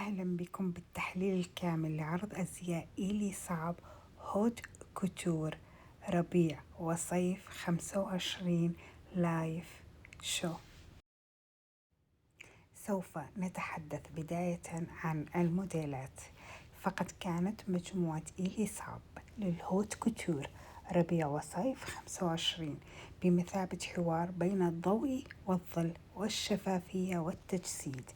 أهلا بكم بالتحليل الكامل لعرض أزياء إيلي صعب هوت كوتور ربيع وصيف 25 لايف شو. سوف نتحدث بداية عن الموديلات. فقد كانت مجموعة إيلي صعب للهوت كوتور ربيع وصيف 25 بمثابة حوار بين الضوء والظل والشفافية والتجسيد.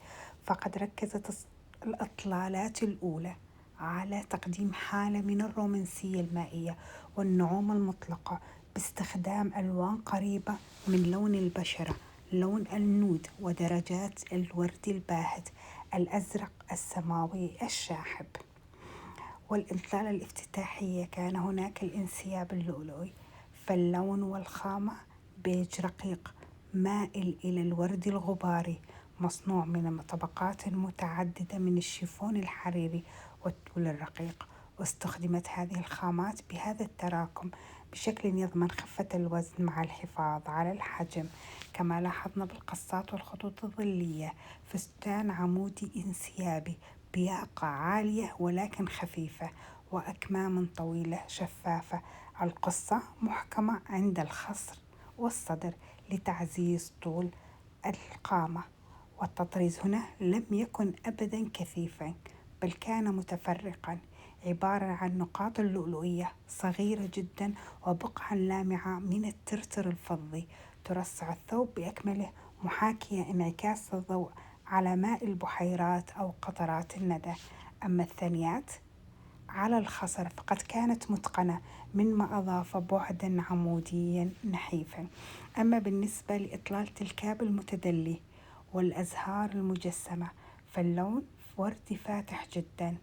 فقد ركزت الإطلالات الأولى على تقديم حالة من الرومانسية المائية والنعومة المطلقة باستخدام ألوان قريبة من لون البشرة، لون النود ودرجات الورد الباهت، الأزرق السماوي الشاحب. والإطلالة الافتتاحية كان هناك الانسياب اللؤلؤي، فاللون والخامة بيج رقيق مائل إلى الورد الغباري، مصنوع من طبقات متعددة من الشيفون الحريري والتول الرقيق. واستخدمت هذه الخامات بهذا التراكم بشكل يضمن خفة الوزن مع الحفاظ على الحجم. كما لاحظنا بالقصات والخطوط الظلية، فستان عمودي انسيابي بياقة عالية ولكن خفيفة، وأكمام طويلة شفافة. القصة محكمة عند الخصر والصدر لتعزيز طول القامة. والتطريز هنا لم يكن أبدا كثيفا، بل كان متفرقا، عبارة عن نقاط اللؤلؤية صغيرة جدا وبقعا لامعة من الترتر الفضي ترصع الثوب بأكمله، محاكية انعكاس الضوء على ماء البحيرات أو قطرات الندى. أما الثانيات على الخصر فقد كانت متقنة، مما أضاف بعدا عموديا نحيفا. أما بالنسبة لإطلالة الكاب المتدلي والأزهار المجسمة، فاللون وردي فاتح جدا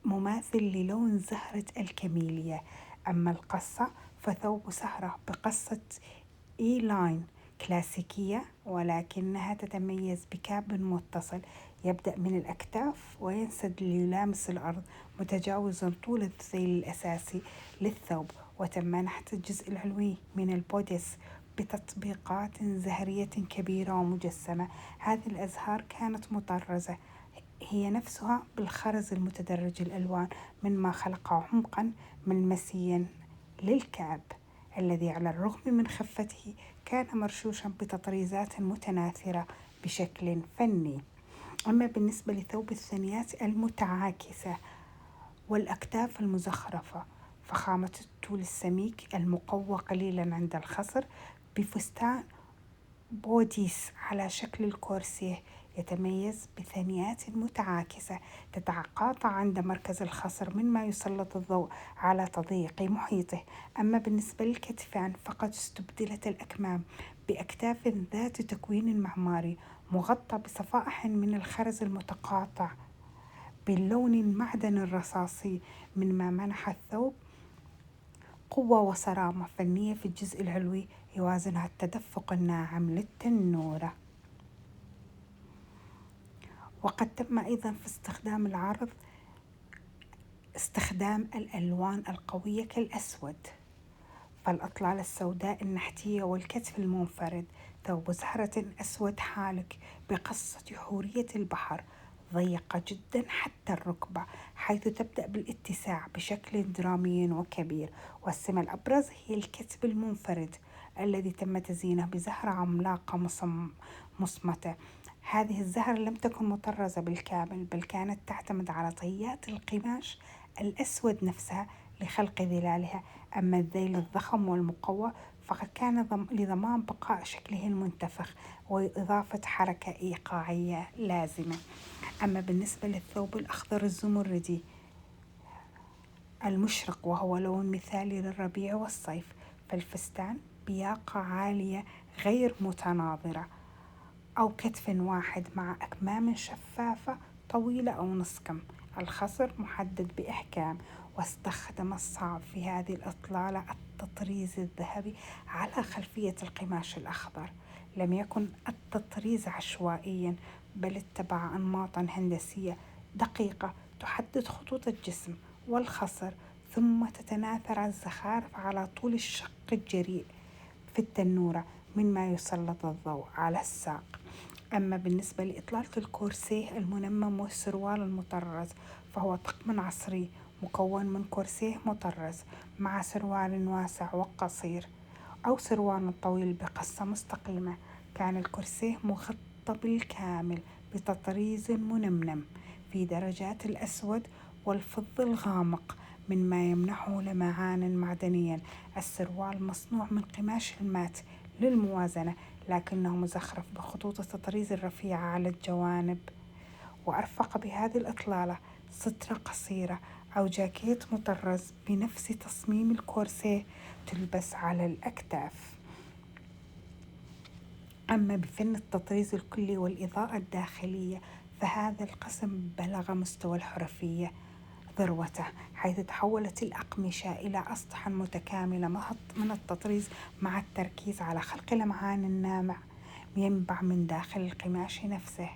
مماثل للون زهرة الكاميليا. أما القصة فثوب سهرة بقصة إي لاين كلاسيكية، ولكنها تتميز بكاب متصل يبدأ من الأكتاف وينسد ليلامس الأرض، متجاوزا طول الذيل الأساسي للثوب. وتم نحت الجزء العلوي من البوديس بتطبيقات زهرية كبيرة ومجسمة. هذه الأزهار كانت مطرزة هي نفسها بالخرز المتدرج الألوان، مما خلق عمقا ملمسيا للكعب، الذي على الرغم من خفته كان مرشوشا بتطريزات متناثرة بشكل فني. أما بالنسبة لثوب الثنيات المتعاكسة والأكتاف المزخرفة، فخامة الطول السميك المقوى قليلا عند الخصر بفستان بوديس على شكل الكورسيه، يتميز بثنيات متعاكسة تتقاطع عند مركز الخصر، مما يسلط الضوء على تضييق محيطه. أما بالنسبة للكتفان فقد استبدلت الأكمام بأكتاف ذات تكوين معماري مغطى بصفائح من الخرز المتقاطع باللون المعدن الرصاصي، مما منح الثوب قوة وصرامة فنية في الجزء العلوي يوازنها التدفق الناعم للتنورة. وقد تم أيضا في استخدام العرض استخدام الألوان القوية كالأسود، فالأطلال السوداء النحتية والكتف المنفرد، ثوب زهرة أسود حالك بقصة حورية البحر ضيقة جدا حتى الركبة، حيث تبدأ بالاتساع بشكل درامي وكبير. والسمة الأبرز هي الكتف المنفرد الذي تم تزيينه بزهرة عملاقة مصمتة. هذه الزهرة لم تكن مطرزة بالكامل، بل كانت تعتمد على طيات القماش الأسود نفسها لخلق ظلالها. أما الذيل الضخم والمقوى فقد كان لضمان بقاء شكله المنتفخ وإضافة حركة إيقاعية لازمة. أما بالنسبة للثوب الأخضر الزمردي المشرق، وهو لون مثالي للربيع والصيف، فالفستان بياقة عالية غير متناظرة أو كتف واحد مع أكمام شفافة طويلة أو نص كم، الخصر محدد بإحكام. واستخدم الصعب في هذه الإطلالة التطريز الذهبي على خلفية القماش الأخضر. لم يكن التطريز عشوائيا، بل اتبع أنماطا هندسية دقيقة تحدد خطوط الجسم والخصر، ثم تتناثر الزخارف على طول الشق الجريء في التنورة، مما يسلط الضوء على الساق. أما بالنسبة لإطلالة الكورسيه المنمم والسروال المطرز، فهو طقم عصري مكون من كورسيه مطرز مع سروال واسع وقصير أو سروال طويل بقصة مستقيمة. كان الكورسيه مغطى بالكامل بتطريز منمنم في درجات الأسود والفضي الغامق مما يمنحه لمعان معدنيا. السروال مصنوع من قماش المات للموازنة، لكنه مزخرف بخطوط التطريز الرفيعة على الجوانب، وأرفق بهذه الإطلالة سترة قصيرة أو جاكيت مطرز بنفس تصميم الكورسيه تلبس على الأكتاف. أما بفن التطريز الكلي والإضاءة الداخلية، فهذا القسم بلغ مستوى الحرفية ذروته، حيث تحولت الأقمشة إلى أسطح متكاملة من التطريز مع التركيز على خلق لمعان النامع ينبع من داخل القماش نفسه،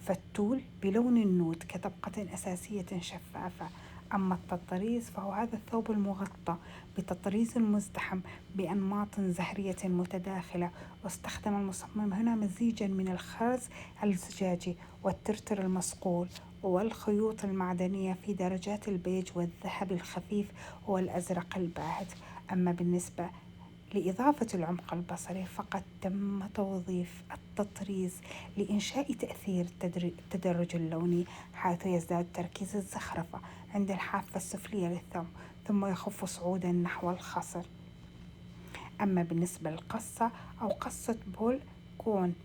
فالتول بلون النود كطبقة أساسية شفافة. أما التطريز فهو هذا الثوب المغطى بتطريز مزدحم بأنماط زهرية متداخلة، واستخدم المصمم هنا مزيجا من الخرز الزجاجي والترتر المصقول والخيوط المعدنية في درجات البيج والذهب الخفيف والأزرق الباهت. أما بالنسبة لإضافة العمق البصري، فقد تم توظيف التطريز لإنشاء تأثير التدرج اللوني، حيث يزداد تركيز الزخرفة عند الحافة السفلية للثوب ثم يخف صعودا نحو الخصر. أما بالنسبة للقصة أو قصة بول كون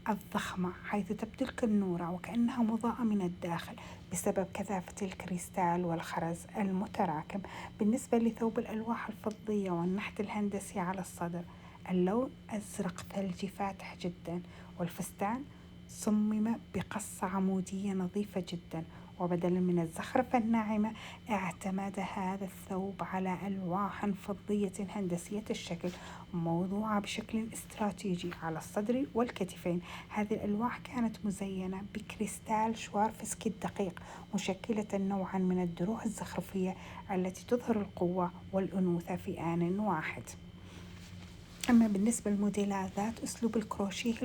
الضخمة، حيث تبدو الكنورة وكأنها مضاءة من الداخل بسبب كثافة الكريستال والخرز المتراكم. بالنسبة لثوب الألواح الفضية والنحت الهندسي على الصدر، اللون أزرق ثلجي فاتح جدا، والفستان صمم بقصة عمودية نظيفة جدا، وبدلا من الزخرفة الناعمة اعتمد هذا الثوب على ألواح فضية هندسية الشكل موضوعة بشكل استراتيجي على الصدر والكتفين. هذه الألواح كانت مزينة بكريستال شوارفسكي الدقيق، مشكلة نوعا من الدروع الزخرفية التي تظهر القوة والأنوثة في آن واحد. أما بالنسبة للموديلات ذات أسلوب الكروشيه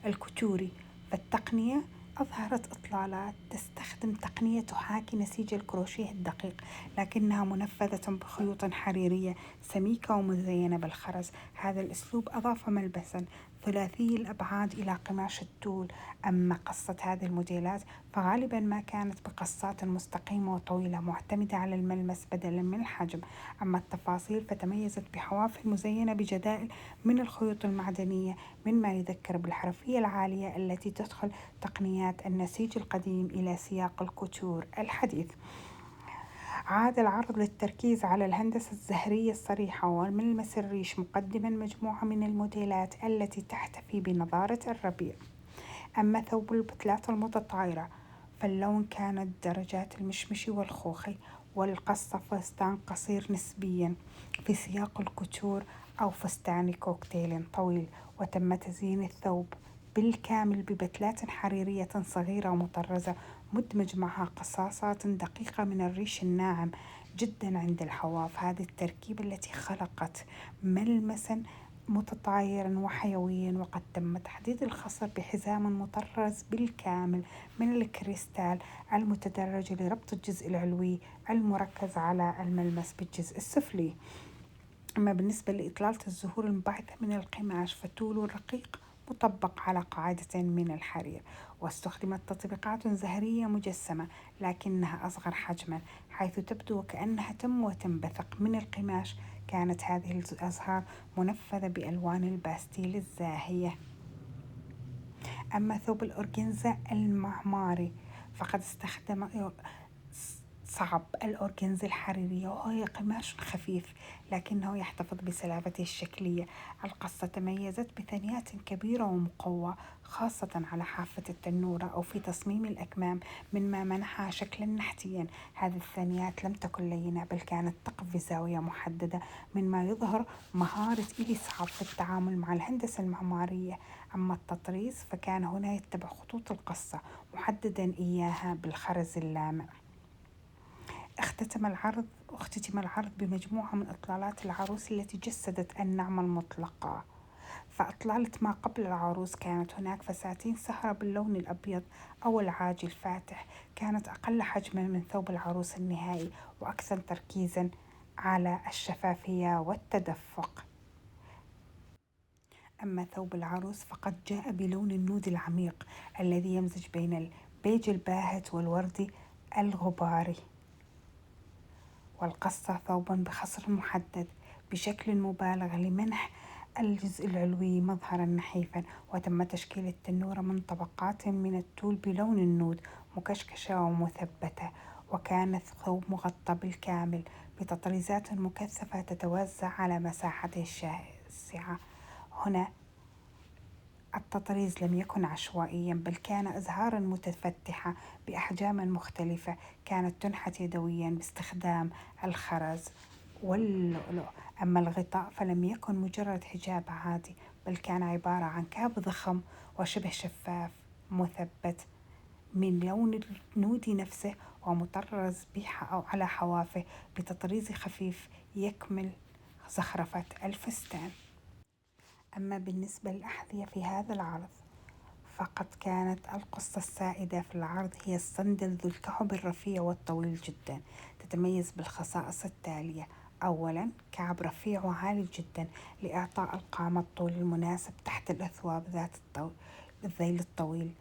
الكوتوري، فالتقنية أظهرت إطلالات تستخدم تقنية تحاكي نسيج الكروشيه الدقيق، لكنها منفذة بخيوط حريرية سميكة ومزينة بالخرز. هذا الأسلوب أضاف ملبسا ثلاثي الأبعاد إلى قماش التول. أما قصة هذه الموديلات فغالبا ما كانت بقصات مستقيمة وطويلة معتمدة على الملمس بدلا من الحجم. أما التفاصيل فتميزت بحواف مزينة بجدائل من الخيوط المعدنية، مما يذكر بالحرفية العالية التي تدخل تقنيات النسيج القديم إلى سياق الكوتور الحديث. عاد العرض للتركيز على الهندسة الزهرية الصريحة والملمس الريش، مقدما مجموعة من الموديلات التي تحتفي بنضارة الربيع. أما ثوب البتلات المتطايرة فاللون كانت درجات المشمشي والخوخي، والقصة فستان قصير نسبيا في سياق الكوتور أو فستان كوكتيل طويل، وتم تزيين الثوب بالكامل ببتلات حريرية صغيرة ومطرزة مدمج معها قصاصات دقيقة من الريش الناعم جدا عند الحواف. هذه التركيبة التي خلقت ملمسا متطايرا وحيويا، وقد تم تحديد الخصر بحزام مطرز بالكامل من الكريستال المتدرج لربط الجزء العلوي المركز على الملمس بالجزء السفلي. أما بالنسبة لإطلالة الزهور المبعثة من القماش فطول رقيق مطبق على قاعدة من الحرير، واستخدمت تطبيقات زهرية مجسمة لكنها أصغر حجما، حيث تبدو وكأنها تم وتنبثق من القماش. كانت هذه الأزهار منفذة بألوان الباستيل الزاهية. أما ثوب الأورجنزا المعماري فقد استخدم صعب الأورجنزا الحريرية، وهي قماش خفيف لكنه يحتفظ بسلامته الشكلية. القصة تميزت بثنيات كبيرة ومقوى، خاصة على حافة التنورة أو في تصميم الأكمام، مما منحها شكلا نحتيا. هذه الثنيات لم تكن لينة بل كانت تقف بزاوية محددة، مما يظهر مهارة إلي صعب في التعامل مع الهندسة المعمارية. أما التطريز فكان هنا يتبع خطوط القصة محددا إياها بالخرز اللامع. اختتم العرض بمجموعة من إطلالات العروس التي جسدت النعمة المطلقة فأطلالة ما قبل العروس كانت هناك فساتين سهرة باللون الأبيض أو العاجي الفاتح، كانت أقل حجما من ثوب العروس النهائي وأكثر تركيزا على الشفافية والتدفق. أما ثوب العروس فقد جاء بلون النود العميق الذي يمزج بين البيج الباهت والوردي الغباري، والقصة ثوبا بخصر محدد بشكل مبالغ لمنح الجزء العلوي مظهرا نحيفا، وتم تشكيل التنورة من طبقات من التول بلون النود مكشكشة ومثبتة، وكان الثوب مغطى بالكامل بتطريزات مكثفة تتوزع على مساحته الشاسعة. هنا التطريز لم يكن عشوائيا، بل كان أزهارا متفتحة بأحجام مختلفة كانت تنحت يدويا باستخدام الخرز واللؤلؤ. أما الغطاء فلم يكن مجرد حجاب عادي، بل كان عبارة عن كاب ضخم وشبه شفاف مثبت من لون النود نفسه ومطرز أو على حوافه بتطريز خفيف يكمل زخرفة الفستان. أما بالنسبة للأحذية في هذا العرض فقد كانت القصة السائدة في العرض هي الصندل ذو الكعب الرفيع والطويل جدا، تتميز بالخصائص التالية: أولا، كعب رفيع وعالي جدا لإعطاء القامة الطول المناسب تحت الأثواب ذات الذيل الطويل.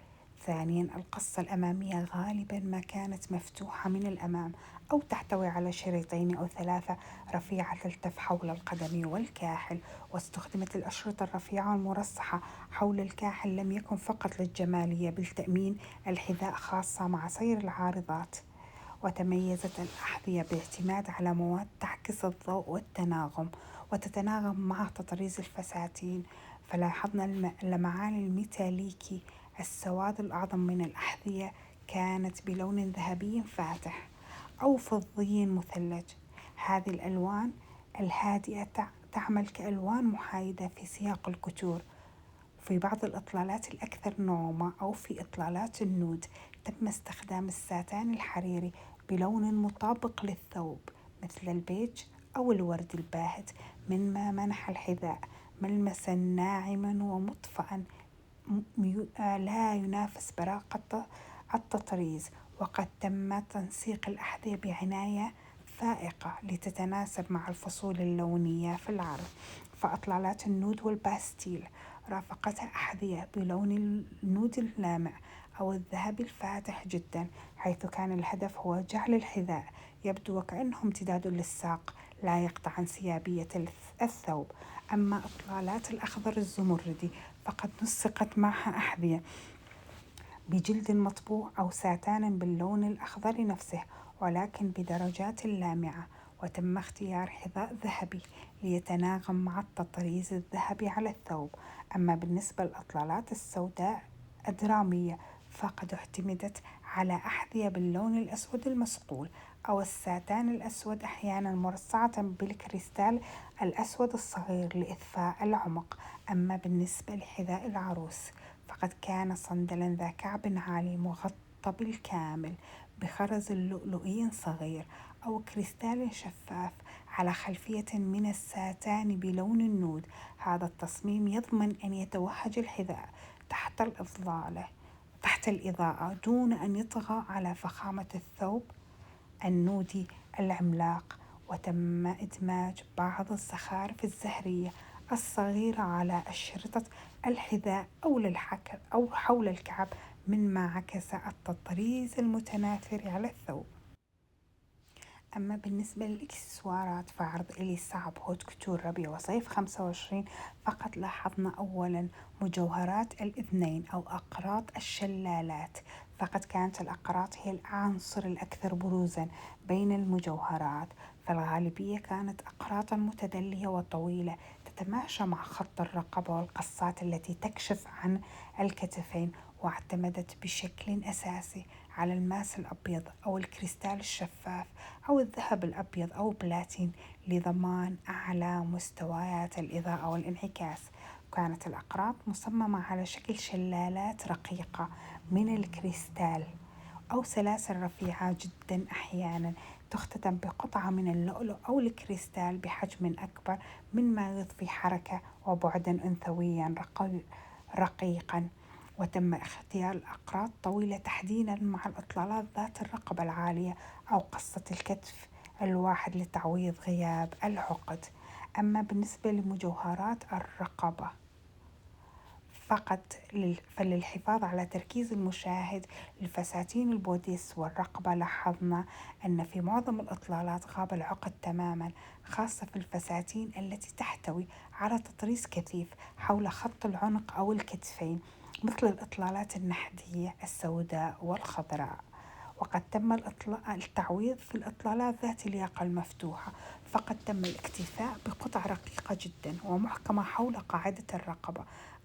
ثانيا، القصة الأمامية غالبا ما كانت مفتوحة من الأمام أو تحتوي على شريطين أو ثلاثة رفيعة تلتف حول القدم والكاحل، واستخدمت الأشرطة الرفيعة المرصحة حول الكاحل لم يكن فقط للجمالية بل تأمين الحذاء خاصة مع سير العارضات. وتميزت الأحذية باعتماد على مواد تعكس الضوء والتناغم وتتناغم مع تطريز الفساتين، فلاحظنا اللمعان الميتاليكي. السواد الأعظم من الأحذية كانت بلون ذهبي فاتح أو فضي مثلج. هذه الألوان الهادئة تعمل كألوان محايدة في سياق الكتور. في بعض الإطلالات الأكثر نعومة أو في إطلالات النود تم استخدام الساتان الحريري بلون مطابق للثوب مثل البيج أو الورد الباهت، مما منح الحذاء ملمسا ناعما ومطفأ لا ينافس براقة التطريز. وقد تم تنسيق الأحذية بعناية فائقة لتتناسب مع الفصول اللونية في العرض، فأطلالات النود والباستيل رافقتها أحذية بلون النود اللامع أو الذهبي الفاتح جدا، حيث كان الهدف هو جعل الحذاء يبدو وكأنه امتداد للساق لا يقطع انسيابية الثوب. أما إطلالات الأخضر الزمردي فقد نسقت معها أحذية بجلد مطبوع أو ساتان باللون الأخضر نفسه ولكن بدرجات لامعة، وتم اختيار حذاء ذهبي ليتناغم مع التطريز الذهبي على الثوب. أما بالنسبة للإطلالات السوداء الدرامية فقد اعتمدت على أحذية باللون الأسود المصقول أو الساتان الأسود أحيانا مرصعة بالكريستال الأسود الصغير لإضفاء العمق. أما بالنسبة لحذاء العروس فقد كان صندلا ذا كعب عالي مغطى بالكامل بخرز لؤلؤي صغير أو كريستال شفاف على خلفية من الساتان بلون النود. هذا التصميم يضمن أن يتوهج الحذاء تحت الإضاءة دون أن يطغى على فخامة الثوب النودي العملاق. وتم إدماج بعض الزخارف الزهرية الصغيرة على أشرطة الحذاء أو حول الكعب، مما عكس التطريز المتناثر على الثوب. أما بالنسبة للإكسسوارات فعرض إليسا عبهوت كتور ربيع وصيف 25 فقد لاحظنا أولا مجوهرات الإذنين أو أقراط الشلالات، فقد كانت الأقراط هي العنصر الأكثر بروزا بين المجوهرات، فالغالبية كانت أقراطا متدلية وطويلة تتماشى مع خط الرقبة والقصات التي تكشف عن الكتفين، واعتمدت بشكل أساسي على الماس الأبيض أو الكريستال الشفاف أو الذهب الأبيض أو بلاتين لضمان أعلى مستويات الإضاءة والانعكاس. كانت الأقراط مصممة على شكل شلالات رقيقة من الكريستال أو سلاسل رفيعة جدا أحيانا تختتم بقطعة من اللؤلؤ أو الكريستال بحجم أكبر مما يضفي حركة وبعدا أنثويا رقيقا. وتم اختيار الأقراط طويلة تحديدا مع الإطلالات ذات الرقبة العالية أو قصة الكتف الواحد لتعويض غياب العقد. أما بالنسبة لمجوهرات الرقبة فقط فللحفاظ على تركيز المشاهد لفساتين البوديس والرقبة، لاحظنا أن في معظم الإطلالات غاب العقد تماما، خاصة في الفساتين التي تحتوي على تطريز كثيف حول خط العنق أو الكتفين، مثل الإطلالات النحدية السوداء والخضراء. وقد تم التعويض في الإطلالات ذات الياقة المفتوحة، فقد تم الاكتفاء بقطع رقيقة جدا ومحكمة حول قاعدة الرقبة،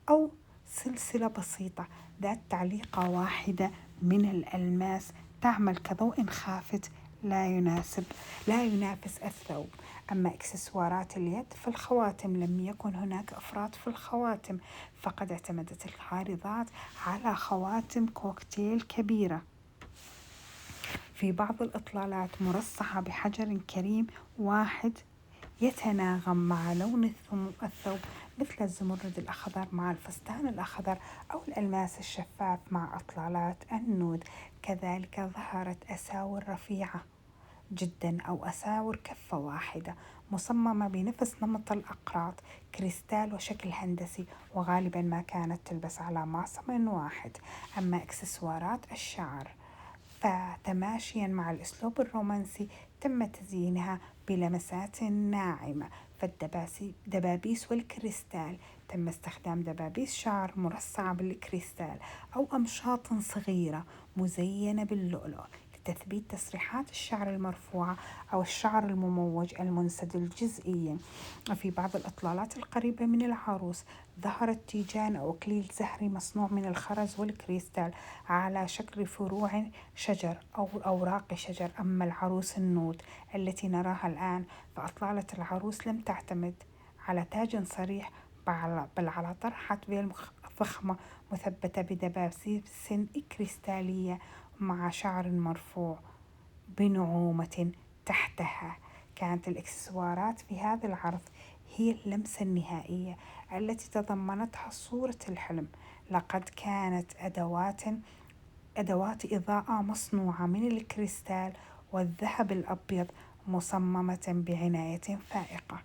أو سلسلة بسيطة ذات تعليقة واحدة من الألماس تعمل كضوء خافت لا ينافس الثوب. أما إكسسوارات اليد فالخواتم، لم يكن هناك إفراط في الخواتم، فقد اعتمدت العارضات على خواتم كوكتيل كبيرة في بعض الإطلالات مرصعة بحجر كريم واحد يتناغم مع لون الثوب، مثل الزمرد الأخضر مع الفستان الأخضر أو الألماس الشفاف مع إطلالات النود. كذلك ظهرت أساور رفيعة جدا أو أساور كفة واحدة مصممة بنفس نمط الأقراط، كريستال وشكل هندسي، وغالبا ما كانت تلبس على معصم واحد. أما إكسسوارات الشعر فتماشيا مع الأسلوب الرومانسي تم تزيينها بلمسات ناعمة، فالدبابيس والكريستال تم استخدام دبابيس شعر مرصعة بالكريستال أو أمشاط صغيرة مزينة باللؤلؤ لتثبيت تسريحات الشعر المرفوعة أو الشعر المموج المنسدل جزئيا. وفي بعض الإطلالات القريبة من العروس ظهرت تيجان أو إكليل زهري مصنوع من الخرز والكريستال على شكل فروع شجر أو أوراق شجر. أما العروس النود التي نراها الآن فأطلالة العروس لم تعتمد على تاج صريح، بل على طرحة فيل ضخمة مثبتة بدبابيس كريستالية مع شعر مرفوع بنعومة تحتها. كانت الإكسسوارات في هذا العرض هي اللمسة النهائية التي تضمنتها صورة الحلم. لقد كانت أدوات إضاءة مصنوعة من الكريستال والذهب الأبيض مصممة بعناية فائقة.